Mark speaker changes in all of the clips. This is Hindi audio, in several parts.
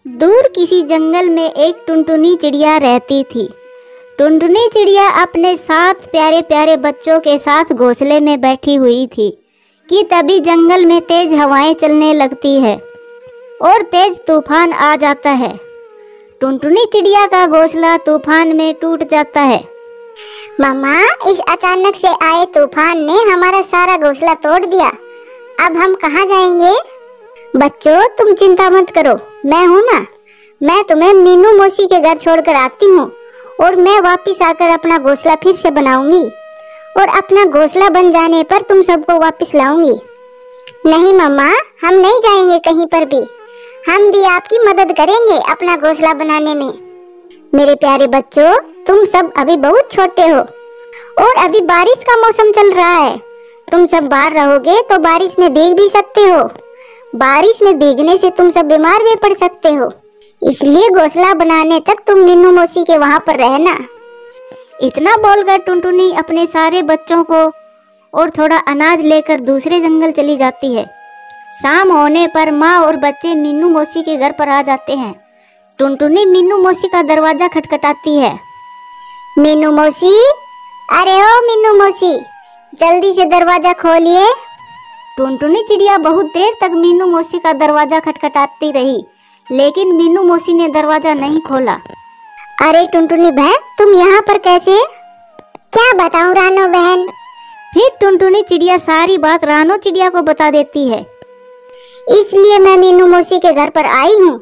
Speaker 1: दूर किसी जंगल में एक टुनटुनी चिड़िया रहती थी। टुनटुनी चिड़िया अपने 7 प्यारे प्यारे बच्चों के साथ घोंसले में बैठी हुई थी कि तभी जंगल में तेज हवाएं चलने लगती है और तेज तूफान आ जाता है। टुनटुनी चिड़िया का घोंसला तूफान में टूट जाता है।
Speaker 2: मम्मा, इस अचानक से आए तूफान ने हमारा सारा घोंसला तोड़ दिया। अब हम कहाँ जाएंगे? बच्चों, तुम चिंता मत करो, मैं हूँ ना। मैं तुम्हें मीनू मौसी के घर छोड़कर आती हूँ और मैं वापस आकर अपना घोंसला फिर से बनाऊंगी और अपना घोंसला बन जाने पर तुम सबको वापस लाऊंगी। नहीं मम्मा, हम नहीं जाएंगे कहीं पर भी। हम भी आपकी मदद करेंगे अपना घोंसला बनाने में। मेरे प्यारे बच्चों, तुम सब अभी बहुत छोटे हो और अभी बारिश का मौसम चल रहा है। तुम सब बाहर रहोगे तो बारिश में भीग भी सकते हो। बारिश में भीगने से तुम सब बीमार भी पड़ सकते हो, इसलिए घोंसला बनाने तक तुम मीनू मौसी के वहाँ पर रहना।
Speaker 1: इतना बोलकर टुनटुनी अपने सारे बच्चों को और थोड़ा अनाज लेकर दूसरे जंगल चली जाती है। शाम होने पर माँ और बच्चे मीनू मौसी के घर पर आ जाते हैं। टुनटुनी मीनू मौसी का दरवाजा खटखटाती है।
Speaker 2: मीनू मौसी, अरे ओ मीनू मौसी, जल्दी से दरवाजा खोलिए।
Speaker 1: टुनटुनी चिड़िया बहुत देर तक मीनू मौसी का दरवाजा खटखटाती रही, लेकिन मीनू मौसी ने दरवाजा नहीं खोला।
Speaker 2: अरे टुनटुनी बहन, तुम यहाँ पर कैसे? क्या बताऊँ रानो बहन?
Speaker 1: फिर टुनटुनी चिड़िया सारी बात रानो चिड़िया को बता देती है।
Speaker 2: इसलिए मैं मीनू मौसी के घर पर आई हूँ,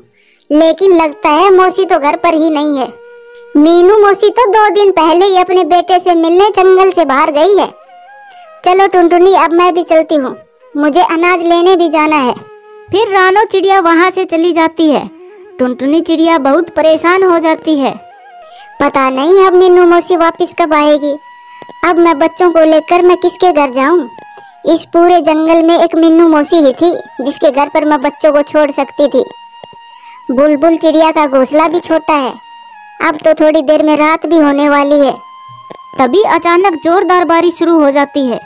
Speaker 2: लेकिन लगता है मौसी तो घर पर ही नहीं है। मीनू मौसी तो 2 दिन पहले ही अपने बेटे से मिलने जंगल से बाहर गई है। चलो टुनटुनी, अब मैं भी चलती हूँ, मुझे अनाज लेने भी जाना है।
Speaker 1: फिर रानो चिड़िया वहाँ से चली जाती है। टुनटुनी चिड़िया बहुत परेशान हो जाती है।
Speaker 2: पता नहीं अब मीनू मौसी वापस कब आएगी। अब मैं बच्चों को लेकर मैं किसके घर जाऊँ? इस पूरे जंगल में एक मीनू मौसी ही थी जिसके घर पर मैं बच्चों को छोड़ सकती थी। बुलबुल चिड़िया का घोंसला भी छोटा है। अब तो थोड़ी देर में रात भी होने वाली है।
Speaker 1: तभी अचानक जोरदार बारिश शुरू हो जाती है।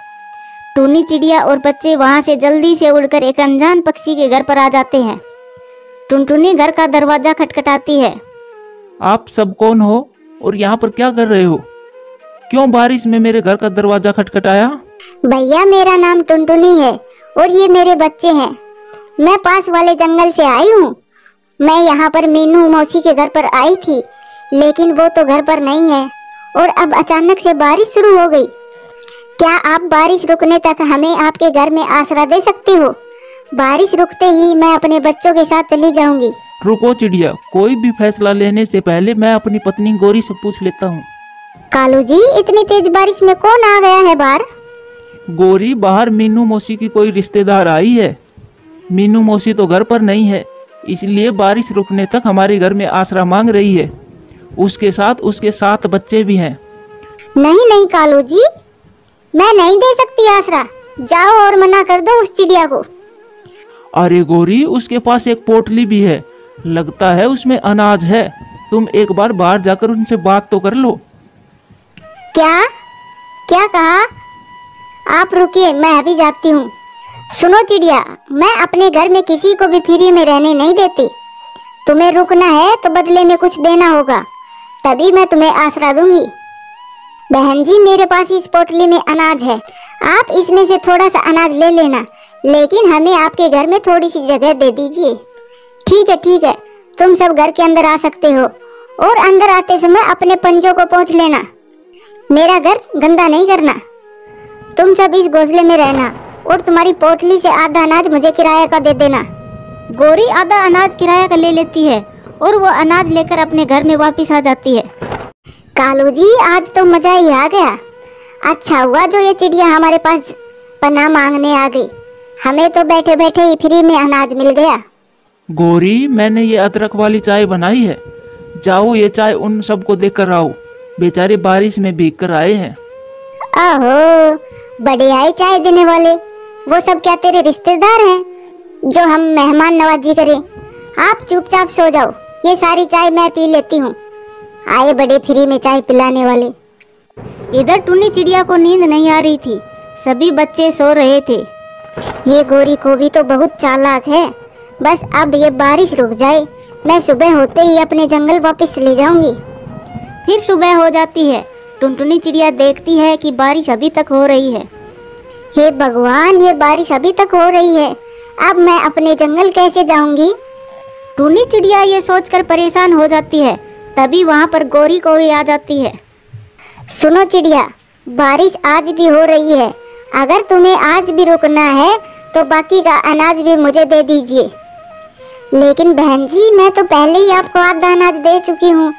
Speaker 1: टुनी चिड़िया और बच्चे वहां से जल्दी से उड़कर एक अनजान पक्षी के घर पर आ जाते हैं। टुनटुनी घर का दरवाजा खटखटाती है।
Speaker 3: आप सब कौन हो और यहाँ पर क्या कर रहे हो? क्यों बारिश में मेरे घर का दरवाजा खटखटाया?
Speaker 2: भैया, मेरा नाम टुनटुनी है और ये मेरे बच्चे हैं। मैं पास वाले जंगल से आई हूँ। मैं यहाँ पर मीनू मौसी के घर पर आई थी, लेकिन वो तो घर पर नहीं है और अब अचानक से बारिश शुरू हो गई। क्या आप बारिश रुकने तक हमें आपके घर में आसरा दे सकते हो? बारिश रुकते ही मैं अपने बच्चों के साथ चली जाऊंगी।
Speaker 3: रुको चिड़िया, कोई भी फैसला लेने से पहले मैं अपनी पत्नी गोरी से पूछ लेता हूँ।
Speaker 2: कालू जी, इतनी तेज बारिश में कौन आ गया है बाहर?
Speaker 3: गोरी, बाहर मीनू मौसी की कोई रिश्तेदार आई है। मीनू मौसी तो घर पर नहीं है, इसलिए बारिश रुकने तक हमारे घर में आसरा मांग रही है। उसके साथ उसके 7 बच्चे भी हैं।
Speaker 2: नहीं नहीं कालू जी, मैं नहीं दे सकती आसरा। जाओ और मना कर दो उस चिड़िया को।
Speaker 3: अरे गोरी, उसके पास एक पोटली भी है, लगता है उसमें अनाज है। तुम एक बार बाहर जाकर उनसे बात तो कर लो।
Speaker 2: क्या क्या कहा? आप रुकिए, मैं अभी जाती हूँ। सुनो चिड़िया, मैं अपने घर में किसी को भी फ्री में रहने नहीं देती। तुम्हें रुकना है तो बदले में कुछ देना होगा, तभी मैं तुम्हें आसरा दूंगी। बहन जी, मेरे पास इस पोटली में अनाज है, आप इसमें से थोड़ा सा अनाज ले लेना, लेकिन हमें आपके घर में थोड़ी सी जगह दे दीजिए। ठीक है, तुम सब घर के अंदर आ सकते हो और अंदर आते समय अपने पंजों को पोंछ लेना। मेरा घर गंदा नहीं करना। तुम सब इस घोंसले में रहना और तुम्हारी पोटली से आधा अनाज मुझे किराया का दे देना।
Speaker 1: गोरी आधा अनाज किराया का ले लेती है और वो अनाज लेकर अपने घर में वापस आ जाती है।
Speaker 2: कालू जी, आज तो मजा ही आ गया। अच्छा हुआ जो ये चिड़िया हमारे पास पनाह मांगने आ गई। हमें तो बैठे बैठे ही फ्री में अनाज मिल गया।
Speaker 3: गोरी, मैंने ये अदरक वाली चाय बनाई है, जाओ ये चाय उन सबको देकर आओ। बेचारे बारिश में भीग कर आए हैं।
Speaker 2: ओहो, बड़े आए चाय देने वाले। वो सब क्या तेरे रिश्तेदार हैं जो हम मेहमान नवाजी करें? आप चुपचाप सो जाओ, ये सारी चाय मैं पी लेती हूँ। आए बड़े फ्री में चाय पिलाने वाले।
Speaker 1: इधर टुनी चिड़िया को नींद नहीं आ रही थी, सभी बच्चे सो रहे थे।
Speaker 2: ये गोरी को भी तो बहुत चालाक है। बस अब ये बारिश रुक जाए, मैं सुबह होते ही अपने जंगल वापस ले जाऊंगी।
Speaker 1: फिर सुबह हो जाती है। टुनटुनी चिड़िया देखती है कि बारिश अभी तक हो रही है।
Speaker 2: हे भगवान, ये बारिश अभी तक हो रही है, अब मैं अपने जंगल कैसे जाऊंगी?
Speaker 1: टुन्नी चिड़िया ये सोचकर परेशान हो जाती है। तभी वहाँ पर गोरी कौवी आ जाती है।
Speaker 2: सुनो चिड़िया, बारिश आज भी हो रही है, अगर तुम्हें आज भी रुकना है तो बाकी का अनाज भी मुझे दे दीजिए। लेकिन बहन जी, मैं तो पहले ही आपको आधा अनाज दे चुकी हूँ।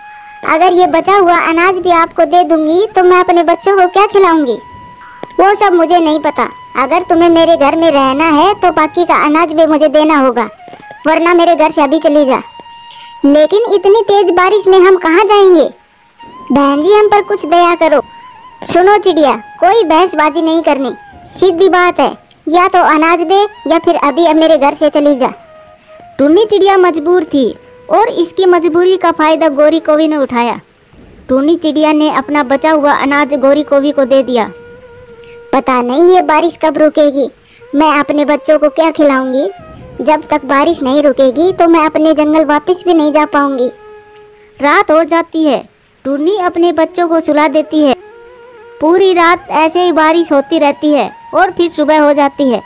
Speaker 2: अगर ये बचा हुआ अनाज भी आपको दे दूंगी तो मैं अपने बच्चों को क्या खिलाऊंगी? वो सब मुझे नहीं पता। अगर तुम्हें मेरे घर में रहना है तो बाकी का अनाज भी मुझे देना होगा, वरना मेरे घर से अभी चली जा। लेकिन इतनी तेज बारिश में हम कहाँ जाएंगे? बहन जी, हम पर कुछ दया करो। सुनो चिड़िया, कोई बहसबाजी नहीं करनी, सीधी बात है, या तो अनाज दे या फिर अभी अब मेरे घर से चली जा।
Speaker 1: टुन्नी चिड़िया मजबूर थी और इसकी मजबूरी का फायदा गोरी कौवी ने उठाया। टुन्नी चिड़िया ने अपना बचा हुआ अनाज गोरी कौवी को दे दिया।
Speaker 2: पता नहीं ये बारिश कब रुकेगी, मैं अपने बच्चों को क्या खिलाऊंगी? जब तक बारिश नहीं रुकेगी तो मैं अपने जंगल वापस भी नहीं जा पाऊंगी।
Speaker 1: रात हो जाती है। टुन्नी अपने बच्चों को सुला देती है। पूरी रात ऐसे ही बारिश होती रहती है और फिर सुबह हो जाती है।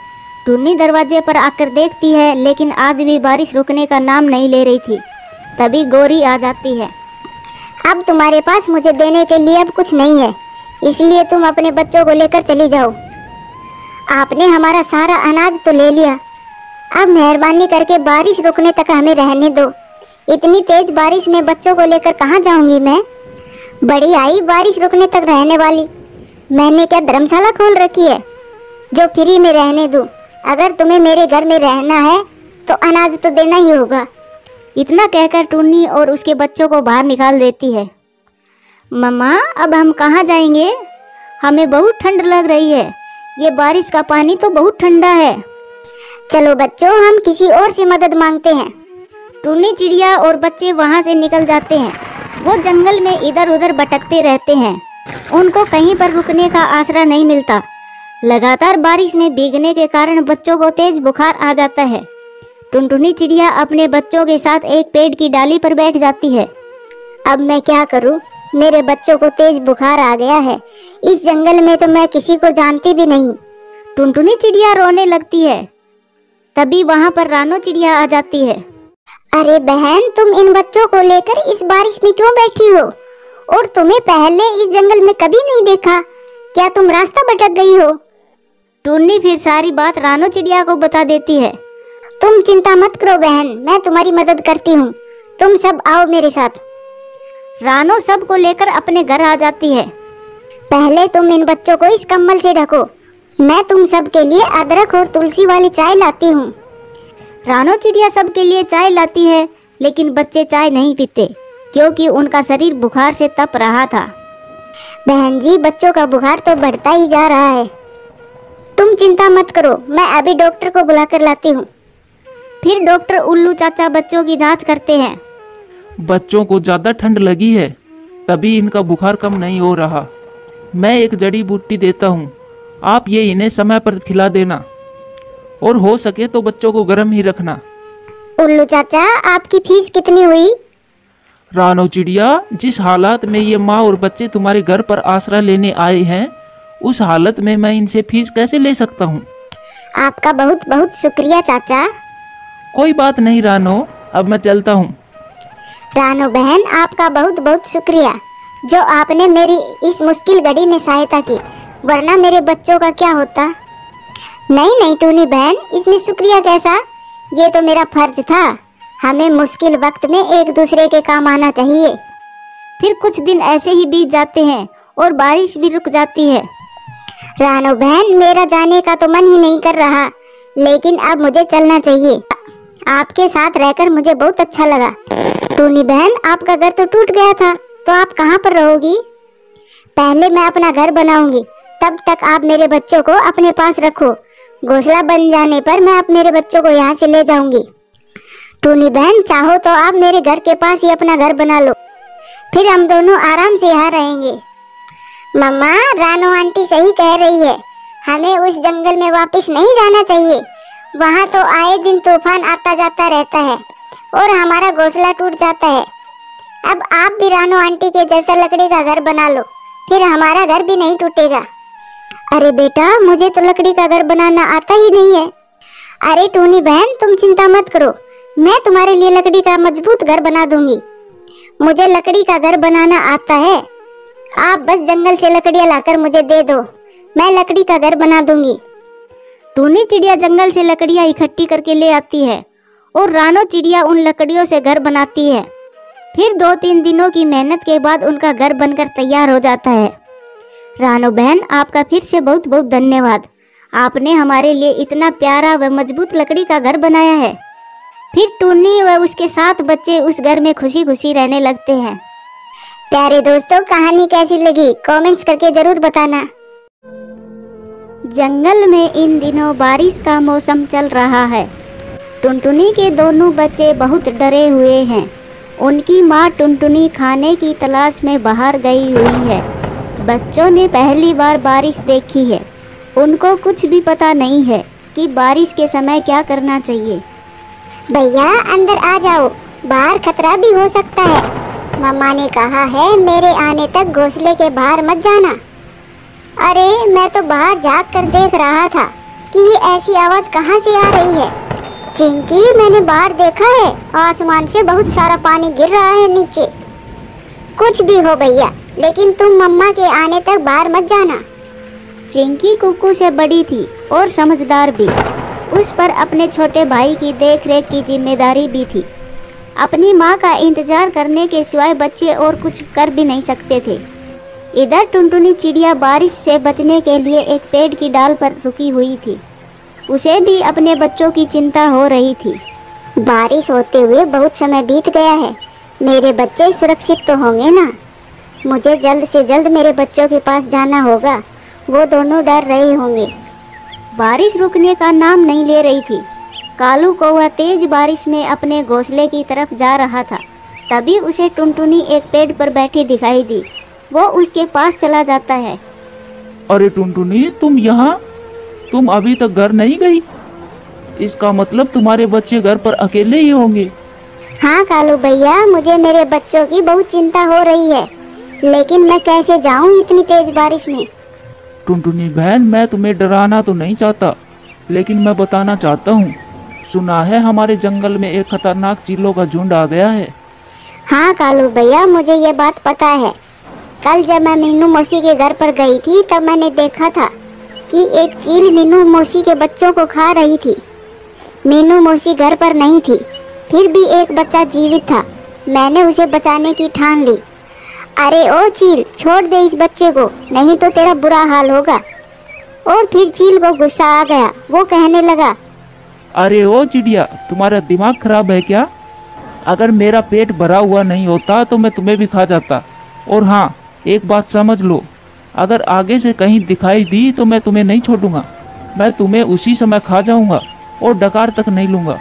Speaker 1: टुन्नी दरवाजे पर आकर देखती है, लेकिन आज भी बारिश रुकने का नाम नहीं ले रही थी। तभी गोरी आ जाती है।
Speaker 2: अब तुम्हारे पास मुझे देने के लिए अब कुछ नहीं है, इसलिए तुम अपने बच्चों को लेकर चली जाओ। आपने हमारा सारा अनाज तो ले लिया, अब मेहरबानी करके बारिश रुकने तक हमें रहने दो। इतनी तेज बारिश में बच्चों को लेकर कहाँ जाऊंगी मैं? बड़ी आई बारिश रुकने तक रहने वाली। मैंने क्या धर्मशाला खोल रखी है जो फ्री में रहने दूं? अगर तुम्हें मेरे घर में रहना है तो अनाज तो देना ही होगा।
Speaker 1: इतना कहकर टुन्नी और उसके बच्चों को बाहर निकाल देती है। मम्मा, अब हम कहाँ जाएंगे? हमें बहुत ठंड लग रही है। ये बारिश का पानी तो बहुत ठंडा है।
Speaker 2: चलो बच्चों, हम किसी और से मदद मांगते हैं।
Speaker 1: टुन्नी चिड़िया और बच्चे वहाँ से निकल जाते हैं। वो जंगल में इधर उधर भटकते रहते हैं। उनको कहीं पर रुकने का आसरा नहीं मिलता। लगातार बारिश में भीगने के कारण बच्चों को तेज बुखार आ जाता है। टुनटुनी चिड़िया अपने बच्चों के साथ एक पेड़ की डाली पर बैठ जाती है।
Speaker 2: अब मैं क्या करूं? मेरे बच्चों को तेज बुखार आ गया है। इस जंगल में तो मैं किसी को जानती भी नहीं।
Speaker 1: टुनटुनी चिड़िया रोने लगती है। तभी वहाँ पर रानो चिड़िया आ जाती है।
Speaker 2: अरे बहन, तुम इन बच्चों को लेकर इस बारिश में क्यों बैठी हो? और तुम्हें पहले इस जंगल में कभी नहीं देखा। क्या तुम रास्ता भटक गई हो?
Speaker 1: टुन्नी फिर सारी बात रानो चिड़िया को बता देती है।
Speaker 2: तुम चिंता मत करो बहन, मैं तुम्हारी मदद करती हूँ। तुम सब आओ मेरे साथ।
Speaker 1: रानो सब को लेकर अपने घर आ जाती है।
Speaker 2: पहले तुम इन बच्चों को इस कंबल से ढको। मैं तुम सब के लिए अदरक और तुलसी वाली चाय लाती हूँ।
Speaker 1: रानो चिड़िया सब के लिए चाय लाती है, लेकिन बच्चे चाय नहीं पीते क्योंकि उनका शरीर बुखार से तप रहा था।
Speaker 2: बहन जी, बच्चों का बुखार तो बढ़ता ही जा रहा है। तुम चिंता मत करो, मैं अभी डॉक्टर को बुलाकर लाती हूँ।
Speaker 1: फिर डॉक्टर उल्लू चाचा बच्चों की जांच करते हैं।
Speaker 3: बच्चों को ज़्यादा ठंड लगी है, तभी इनका बुखार कम नहीं हो रहा। मैं एक जड़ी बूटी देता हूँ, आप ये इन्हें समय पर खिला देना और हो सके तो बच्चों को गर्म ही रखना।
Speaker 2: उल्लू चाचा, आपकी फीस कितनी हुई?
Speaker 3: रानो चिड़िया, जिस हालात में ये माँ और बच्चे तुम्हारे घर पर आसरा लेने आए हैं, उस हालत में मैं इनसे फीस कैसे ले सकता हूँ?
Speaker 2: आपका बहुत बहुत शुक्रिया चाचा।
Speaker 3: कोई बात नहीं रानो, अब मैं चलता हूँ।
Speaker 2: रानो बहन, आपका बहुत बहुत शुक्रिया जो आपने मेरी इस मुश्किल घड़ी में सहायता की, वरना मेरे बच्चों का क्या होता। नहीं नहीं टूनी बहन, इसमें शुक्रिया कैसा? ये तो मेरा फर्ज था। हमें मुश्किल वक्त में एक दूसरे के काम आना चाहिए।
Speaker 1: फिर कुछ दिन ऐसे ही बीत जाते हैं और बारिश भी रुक जाती है।
Speaker 2: रानो बहन, मेरा जाने का तो मन ही नहीं कर रहा, लेकिन अब मुझे चलना चाहिए। आपके साथ रहकर मुझे बहुत अच्छा लगा। टूनी बहन, आपका घर तो टूट गया था, तो आप कहाँ पर रहोगी? पहले मैं अपना घर बनाऊंगी, तब तक आप मेरे बच्चों को अपने पास रखो। घोंसला बन जाने पर मैं आप मेरे बच्चों को यहाँ से ले जाऊंगी। टूनी बहन, चाहो तो आप मेरे घर के पास ही अपना घर बना लो, फिर हम दोनों आराम से यहाँ रहेंगे। मम्मा, रानो आंटी सही कह रही है, हमें उस जंगल में वापस नहीं जाना चाहिए। वहाँ तो आए दिन तूफान आता जाता रहता है। और हमारा घोंसला टूट जाता है। अब आप भी रानू आंटी के जैसा लकड़ी का घर बना लो, फिर हमारा घर भी नहीं टूटेगा। अरे बेटा, मुझे तो लकड़ी का घर बनाना आता ही नहीं है। अरे टूनी बहन, तुम चिंता मत करो, मैं तुम्हारे लिए लकड़ी का मजबूत घर बना दूंगी। मुझे लकड़ी का घर बनाना आता है, आप बस जंगल से लकड़ियाँ लाकर मुझे दे दो, मैं लकड़ी का घर बना दूंगी।
Speaker 1: टूनी चिड़िया जंगल से लकड़ियाँ इकट्ठी करके ले आती है और रानो चिड़िया उन लकड़ियों से घर बनाती है। फिर 2-3 दिनों की मेहनत के बाद उनका घर बनकर तैयार हो जाता है। रानो बहन, आपका फिर से बहुत बहुत धन्यवाद। आपने हमारे लिए इतना प्यारा व मजबूत लकड़ी का घर बनाया है। फिर टूनी व उसके 7 बच्चे उस घर में खुशी खुशी रहने लगते हैं।
Speaker 2: प्यारे दोस्तों, कहानी कैसी लगी कमेंट्स करके जरूर बताना।
Speaker 1: जंगल में इन दिनों बारिश का मौसम चल रहा है। टुनटुनी के दोनों बच्चे बहुत डरे हुए हैं। उनकी माँ टुनटुनी खाने की तलाश में बाहर गई हुई है। बच्चों ने पहली बार बारिश देखी है। उनको कुछ भी पता नहीं है कि बारिश के समय क्या करना चाहिए।
Speaker 2: भैया अंदर आ जाओ, बाहर खतरा भी हो सकता है। मम्मा ने कहा है मेरे आने तक घोंसले के बाहर मत जाना। अरे मैं तो बाहर झाँक कर देख रहा था कि ये ऐसी आवाज़ कहाँ से आ रही है। चिंकी, मैंने बाहर देखा है, आसमान से बहुत सारा पानी गिर रहा है नीचे। कुछ भी हो भैया, लेकिन तुम मम्मा के आने तक बाहर मत जाना।
Speaker 1: चिंकी कुक्कू से बड़ी थी और समझदार भी। उस पर अपने छोटे भाई की देखरेख की जिम्मेदारी भी थी। अपनी माँ का इंतजार करने के सिवाय बच्चे और कुछ कर भी नहीं सकते थे। इधर टुनटुनी चिड़िया बारिश से बचने के लिए एक पेड़ की डाल पर रुकी हुई थी। उसे भी अपने बच्चों की चिंता हो रही थी।
Speaker 2: बारिश होते हुए बहुत समय बीत गया है, मेरे बच्चे सुरक्षित तो होंगे ना? मुझे जल्द से जल्द मेरे बच्चों के पास जाना होगा, वो दोनों डर रहे होंगे।
Speaker 1: बारिश रुकने का नाम नहीं ले रही थी। कालू कौवा तेज बारिश में अपने घोंसले की तरफ जा रहा था। तभी उसे टुनटुनी एक पेड़ पर बैठी दिखाई दी। वो उसके पास चला जाता है।
Speaker 3: अरे टुनटुनी, तुम यहाँ? तुम अभी तक घर नहीं गई? इसका मतलब तुम्हारे बच्चे घर पर अकेले ही होंगे।
Speaker 2: हाँ कालू भैया, मुझे मेरे बच्चों की बहुत चिंता हो रही है, लेकिन मैं कैसे जाऊँ इतनी तेज बारिश में?
Speaker 3: टुनटुनी बहन, मैं तुम्हें डराना तो नहीं चाहता, लेकिन मैं बताना चाहता हूँ। सुना है हमारे जंगल में एक खतरनाक चीलों का झुंड आ गया है।
Speaker 2: हाँ कालू भैया, मुझे ये बात पता है। कल जब मैं मीनू मौसी के घर पर गई थी तब मैंने देखा था कि एक चील मीनू मौसी के बच्चों को खा रही थी। मीनू मौसी घर पर नहीं थी, फिर भी एक बच्चा जीवित था। मैंने उसे बचाने की ठान ली। अरे ओ चील, छोड़ दे इस बच्चे को, नहीं तो तेरा बुरा हाल होगा। और फिर चील को गुस्सा आ गया। वो कहने लगा,
Speaker 3: अरे ओ चिड़िया, तुम्हारा दिमाग खराब है क्या? अगर मेरा पेट भरा हुआ नहीं होता तो मैं तुम्हें भी खा जाता। और हाँ, एक बात समझ लो, अगर आगे से कहीं दिखाई दी तो मैं तुम्हें नहीं छोड़ूंगा। मैं तुम्हें उसी समय खा जाऊंगा और डकार तक नहीं लूंगा।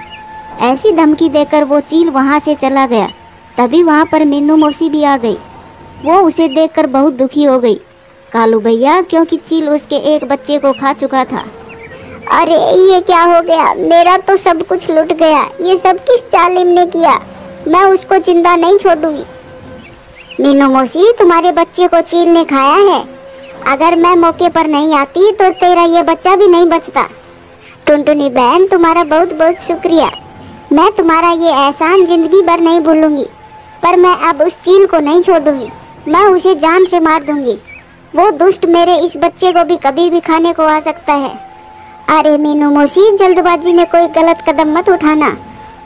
Speaker 1: ऐसी धमकी देकर वो चील वहाँ से चला गया। तभी वहाँ पर मीनू मौसी भी आ गई। वो उसे देखकर बहुत दुखी हो गई, कालू भैया, क्योंकि चील उसके एक बच्चे को खा चुका था।
Speaker 2: अरे ये क्या हो गया? मेरा तो सब कुछ लुट गया। ये सब किस जालिम ने किया? मैं उसको जिंदा नहीं छोड़ूंगी। मीनू मौसी, तुम्हारे बच्चे को चील ने खाया है। अगर मैं मौके पर नहीं आती तो तेरा ये बच्चा भी नहीं बचता। टुनटुनी बहन, तुम्हारा बहुत बहुत शुक्रिया। मैं तुम्हारा ये एहसान जिंदगी भर नहीं भूलूंगी। पर मैं अब उस चील को नहीं छोड़ूंगी, मैं उसे जान से मार दूंगी। वो दुष्ट मेरे इस बच्चे को भी कभी भी खाने को आ सकता है। अरे मीनू मौसी, जल्दबाजी में कोई गलत कदम मत उठाना।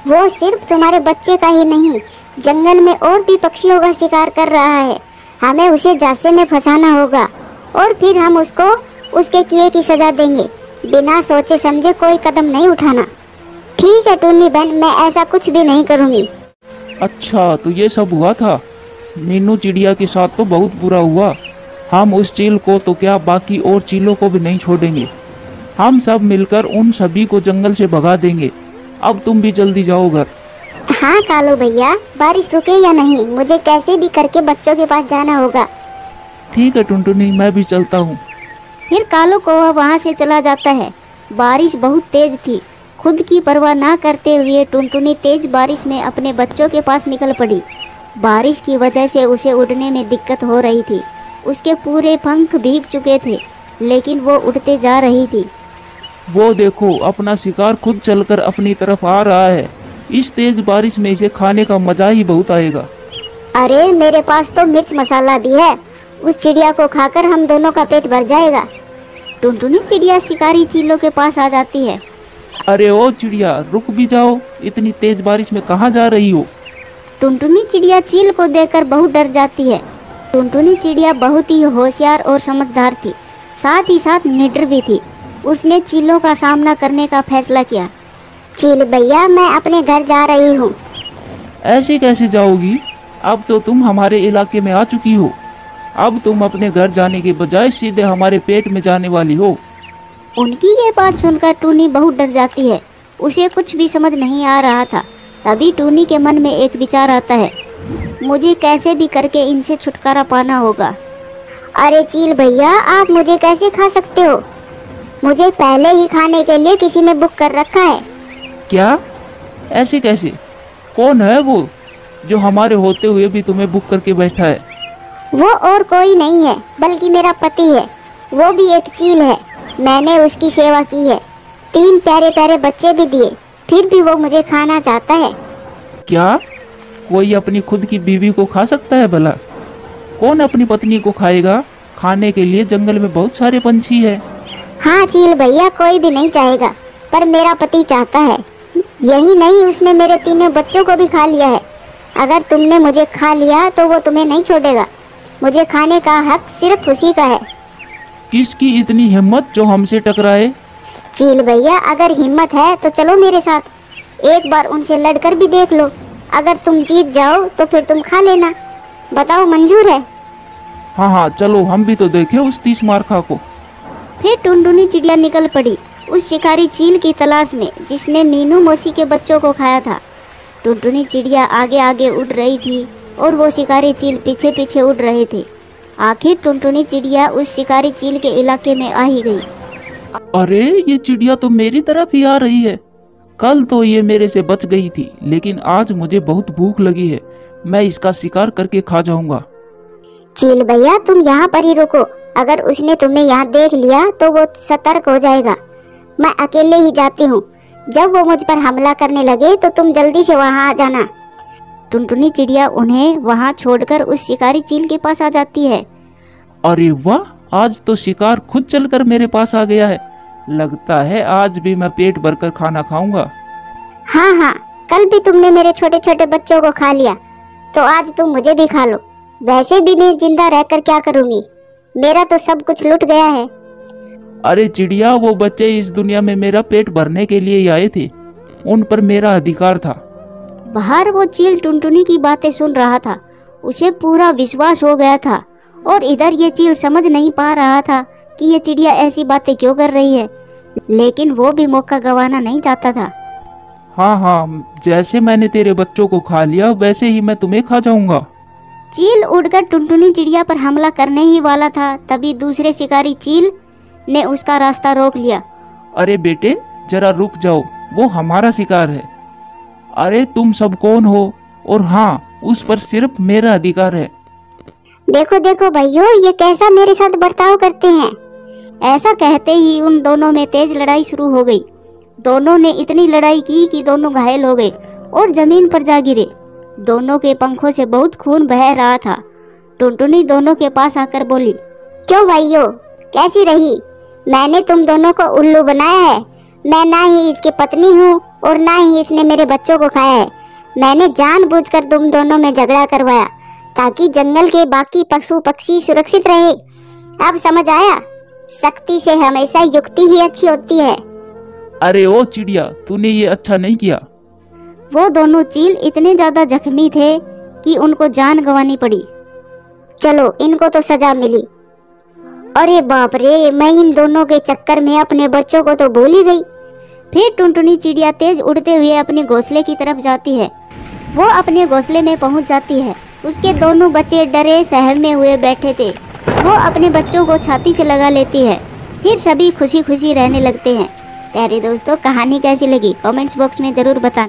Speaker 2: वो सिर्फ तुम्हारे बच्चे का ही नहीं, जंगल में और भी पक्षियों का शिकार कर रहा है। हमें उसे जासे में फंसाना होगा और फिर हम उसको उसके किए की सजा देंगे। बिना सोचे समझे कोई कदम नहीं उठाना। ठीक है टूनी बहन, मैं ऐसा कुछ भी नहीं करूँगी।
Speaker 3: अच्छा, तो ये सब हुआ था। मीनू चिड़िया के साथ तो बहुत बुरा हुआ। हम उस चील को तो क्या, बाकी और चीलों को भी नहीं छोड़ेंगे। हम सब मिलकर उन सभी को जंगल से भगा देंगे। अब तुम भी जल्दी जाओ घर।
Speaker 2: हाँ कालू भैया, बारिश रुके या नहीं, मुझे कैसे भी करके बच्चों के पास जाना होगा।
Speaker 3: ठीक है टुनटुनी, मैं भी चलता हूँ।
Speaker 1: फिर कालू कौवा वहाँ से चला जाता है। बारिश बहुत तेज थी खुद की परवाह ना करते हुए टुनटुनी तेज बारिश में अपने बच्चों के पास निकल पड़ी। बारिश की वजह से उसे उड़ने में दिक्कत हो रही थी। उसके पूरे पंख भीग चुके थे, लेकिन वो उड़ते जा रही थी।
Speaker 3: वो देखो, अपना शिकार खुद चलकर अपनी तरफ आ रहा है। इस तेज बारिश में इसे खाने का मजा ही बहुत आएगा।
Speaker 2: अरे मेरे पास तो मिर्च मसाला भी है, उस चिड़िया को खाकर हम दोनों का पेट भर जाएगा।
Speaker 1: टुनटुनी चिड़िया शिकारी चीलों के पास आ जाती है।
Speaker 3: अरे ओ चिड़िया, रुक भी जाओ, इतनी तेज बारिश में कहाँ जा रही हो?
Speaker 1: टुनटुनी चिड़िया चील को देखकर बहुत डर जाती है। टुनटुनी चिड़िया बहुत ही होशियार और समझदार थी, साथ ही साथ निडर भी थी। उसने चीलों का सामना करने का फैसला किया।
Speaker 2: चील भैया, मैं अपने घर जा रही हूँ।
Speaker 3: ऐसे कैसे जाओगी? अब तो तुम हमारे इलाके में आ चुकी हो। अब तुम अपने घर जाने के बजाय सीधे हमारे पेट में जाने वाली हो।
Speaker 1: उनकी ये बात सुनकर टूनी बहुत डर जाती है। उसे कुछ भी समझ नहीं आ रहा था। तभी टूनी के मन में एक विचार आता है, मुझे कैसे भी करके इनसे छुटकारा पाना होगा।
Speaker 2: अरे चील भैया, आप मुझे कैसे खा सकते हो? मुझे पहले ही खाने के लिए किसी ने बुक कर रखा है।
Speaker 3: क्या? ऐसे कैसे? कौन है वो जो हमारे होते हुए भी तुम्हें बुक करके बैठा है?
Speaker 2: वो और कोई नहीं है, बल्कि मेरा पति है। वो भी एक चील है। मैंने उसकी सेवा की है, 3 प्यारे प्यारे बच्चे भी दिए, फिर भी वो मुझे खाना चाहता है।
Speaker 3: क्या कोई अपनी खुद की बीवी को खा सकता है भला? कौन अपनी पत्नी को खाएगा? खाने के लिए जंगल में बहुत सारे पंछी है।
Speaker 2: हाँ चील भैया, कोई भी नहीं चाहेगा, पर मेरा पति चाहता है। यही नहीं, उसने मेरे 3 बच्चों को भी खा लिया है। अगर तुमने मुझे खा लिया तो वो तुम्हें नहीं छोड़ेगा। मुझे खाने का हक सिर्फ उसी का है।
Speaker 3: किसकी इतनी हिम्मत जो हमसे टकराए?
Speaker 2: चील भैया, अगर हिम्मत है तो चलो मेरे साथ, एक बार उनसे लड़कर भी देख लो। अगर तुम जीत जाओ तो फिर तुम खा लेना। बताओ, मंजूर है?
Speaker 3: हाँ हाँ, चलो हम भी तो देखें उस 30 मार्खा को।
Speaker 1: फिर टुनटुनी चिड़िया निकल पड़ी उस शिकारी चील की तलाश में जिसने मीनू मौसी के बच्चों को खाया था। टुनटुनी चिड़िया आगे आगे उड़ रही थी और वो शिकारी चील पीछे पीछे उड़ रहे थे। आखिर टुनटुनी चिड़िया उस शिकारी चील के इलाके में आ ही गई।
Speaker 3: अरे ये चिड़िया तो मेरी तरफ ही आ रही है। कल तो ये मेरे से बच गई थी, लेकिन आज मुझे बहुत भूख लगी है। मैं इसका शिकार करके खा जाऊंगा।
Speaker 2: चील भैया, तुम यहाँ पर ही रुको। अगर उसने तुम्हें यहाँ देख लिया तो वो सतर्क हो जाएगा। मैं अकेले ही जाती हूँ। जब वो मुझ पर हमला करने लगे तो तुम जल्दी से वहाँ आ जाना।
Speaker 1: टुनटुनी चिड़िया उन्हें वहाँ छोड़कर उस शिकारी चील के पास आ जाती है।
Speaker 3: अरे वाह, आज तो शिकार खुद चलकर मेरे पास आ गया है। लगता है आज भी मैं पेट भरकर खाना खाऊंगा।
Speaker 2: हाँ हाँ, कल भी तुमने मेरे छोटे छोटे बच्चों को खा लिया, तो आज तुम मुझे भी खा लो। वैसे भी मैं जिंदा रहकर क्या करूँगी? मेरा तो सब कुछ लुट गया है।
Speaker 3: अरे चिड़िया, वो बच्चे इस दुनिया में मेरा पेट भरने के लिए ही आए थे। उन पर मेरा अधिकार था।
Speaker 1: बाहर वो चील टुनटुनी की बातें सुन रहा था। उसे पूरा विश्वास हो गया था और इधर ये चील समझ नहीं पा रहा था कि ये चिड़िया ऐसी बातें क्यों कर रही है, लेकिन वो भी मौका गंवाना नहीं चाहता था।
Speaker 3: हाँ हाँ, जैसे मैंने तेरे बच्चों को खा लिया वैसे ही मैं तुम्हें खा जाऊंगा।
Speaker 1: चील उड़कर टुनटुनी चिड़िया पर हमला करने ही वाला था, तभी दूसरे शिकारी चील ने उसका रास्ता रोक लिया।
Speaker 3: अरे बेटे, जरा रुक जाओ, वो हमारा शिकार है। अरे तुम सब कौन हो? और हाँ, उस पर सिर्फ मेरा अधिकार है।
Speaker 2: देखो देखो भाइयों, ये कैसा मेरे साथ बर्ताव करते हैं।
Speaker 1: ऐसा कहते ही उन दोनों में तेज लड़ाई शुरू हो गई। दोनों ने इतनी लड़ाई की कि दोनों घायल हो गए और जमीन पर जा गिरे। दोनों के पंखों से बहुत खून बह रहा था। टुनटुनी दोनों के पास आकर बोली,
Speaker 2: क्यों भाइयों, कैसी रही? मैंने तुम दोनों को उल्लू बनाया है। मैं ना ही इसकी पत्नी हूँ और ना ही इसने मेरे बच्चों को खाया है। मैंने जानबूझकर तुम दोनों में झगड़ा करवाया ताकि जंगल के बाकी पशु पक्षी सुरक्षित रहे। अब समझ आया? सख्ती से हमेशा युक्ति ही अच्छी होती है।
Speaker 3: अरे ओ चिड़िया, तूने ये अच्छा नहीं किया।
Speaker 1: वो दोनों चील इतने ज्यादा जख्मी थे कि उनको जान गंवानी पड़ी।
Speaker 2: चलो, इनको तो सजा मिली। अरे बाप रे, मैं इन दोनों के चक्कर में अपने बच्चों को तो भूल ही गई।
Speaker 1: फिर टुनटुनी चिड़िया तेज उड़ते हुए अपने घोंसले की तरफ जाती है। वो अपने घोंसले में पहुंच जाती है। उसके दोनों बच्चे डरे सहमे हुए बैठे थे। वो अपने बच्चों को छाती से लगा लेती है। फिर सभी खुशी खुशी रहने लगते हैं। प्यारे दोस्तों, कहानी कैसी लगी कमेंट्स बॉक्स में ज़रूर बताना।